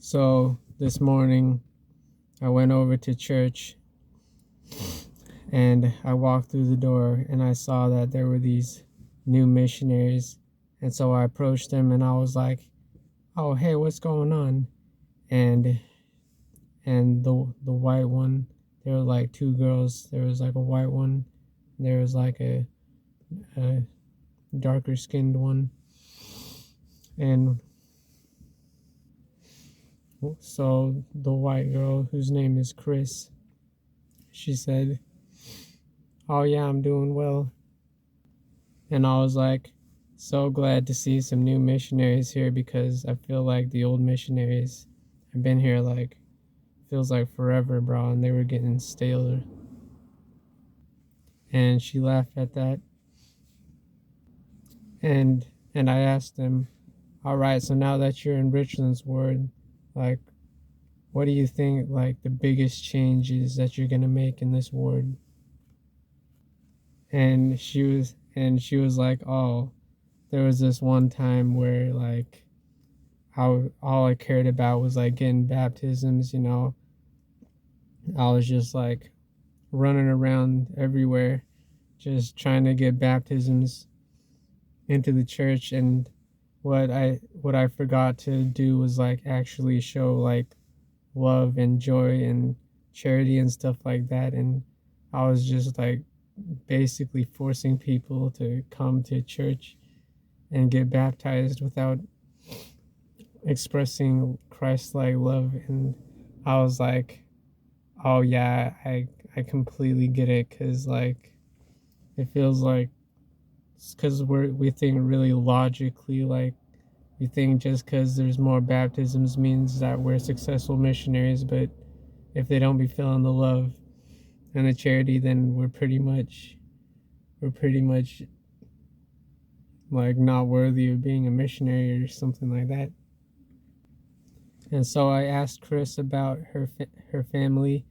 So this morning I went over to church and I walked through the door and I saw that there were these new missionaries. And so I approached them and I was like, "Oh, hey, what's going on?" And the white one, there were like two girls. There was like a white one. There was like a darker skinned one. And so the white girl, whose name is Chris, she said, "Oh yeah, I'm doing well." And I was like, so glad to see some new missionaries here because I feel like the old missionaries have been here like feels like forever, bro, and they were getting staler. And she laughed at that. And I asked them, "All right, so now that you're in Richland's ward, like what do you think like the biggest changes that you're gonna make in this ward?" And she was like, "Oh, there was this one time where like how all I cared about was like getting baptisms, you know. I was just like running around everywhere just trying to get baptisms into the church, and what I forgot to do was like actually show like love and joy and charity and stuff like that. And I was just like basically forcing people to come to church and get baptized without expressing Christ-like love. And I was like, oh yeah, I completely get it, because like it feels like because we think really logically, like we think just because there's more baptisms means that we're successful missionaries, but if they don't be feeling the love and the charity, then we're pretty much like not worthy of being a missionary or something like that. And so I asked Chris about her family,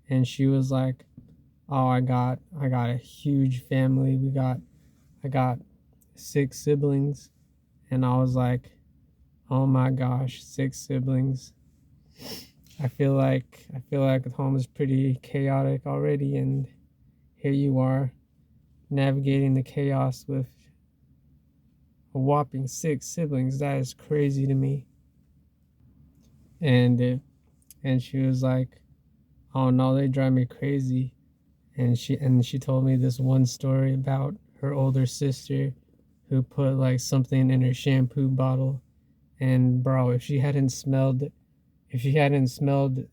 and she was like, "Oh, I got a huge family. I got 6 siblings." And I was like, "Oh my gosh, 6 siblings." I feel like the home is pretty chaotic already, and here you are navigating the chaos with a whopping 6 siblings. That is crazy to me. And and she was like, "Oh no, they drive me crazy." And she told me this one story about her older sister who put like something in her shampoo bottle. And bro, if she hadn't smelled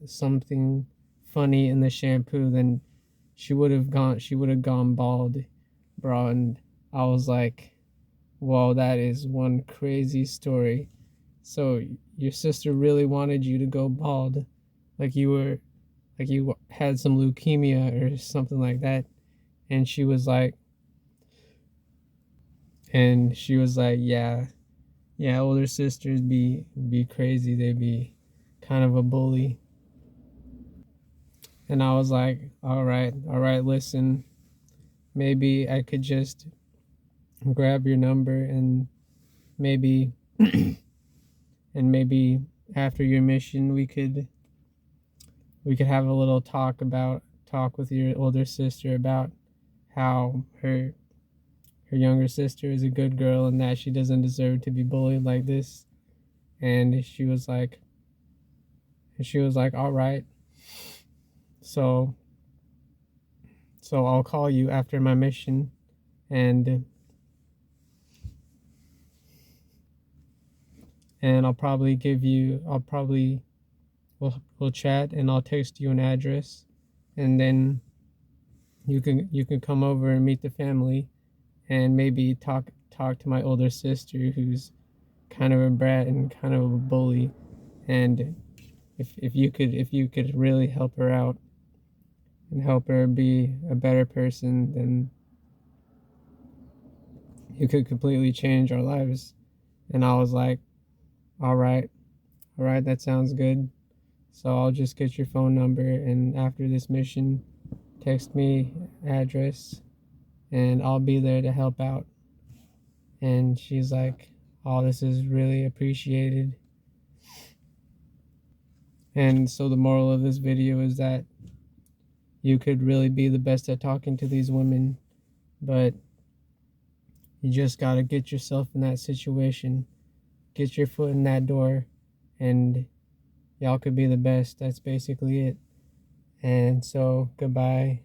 something funny in the shampoo, then she would have gone bald, bro. And I was like, whoa, that is one crazy story. So your sister really wanted you to go bald, like you had some leukemia or something like that. And she was like, yeah, yeah, older sisters be crazy. They be kind of a bully. And I was like, all right, listen, maybe I could just grab your number, and maybe maybe after your mission we could have a little talk with your older sister about how her younger sister is a good girl and that she doesn't deserve to be bullied like this. And she was like, all right, so I'll call you after my mission, and we'll chat, and I'll text you an address, and then you can come over and meet the family, and maybe talk to my older sister, who's kind of a brat and kind of a bully. And if you could really help her out and help her be a better person, then you could completely change our lives. And I was like, all right, that sounds good. So I'll just get your phone number, and after this mission, text me address, and I'll be there to help out. And she's like, oh, this is really appreciated. And so the moral of this video is that you could really be the best at talking to these women, but you just gotta get yourself in that situation, get your foot in that door, and y'all could be the best. That's basically it. And so, goodbye.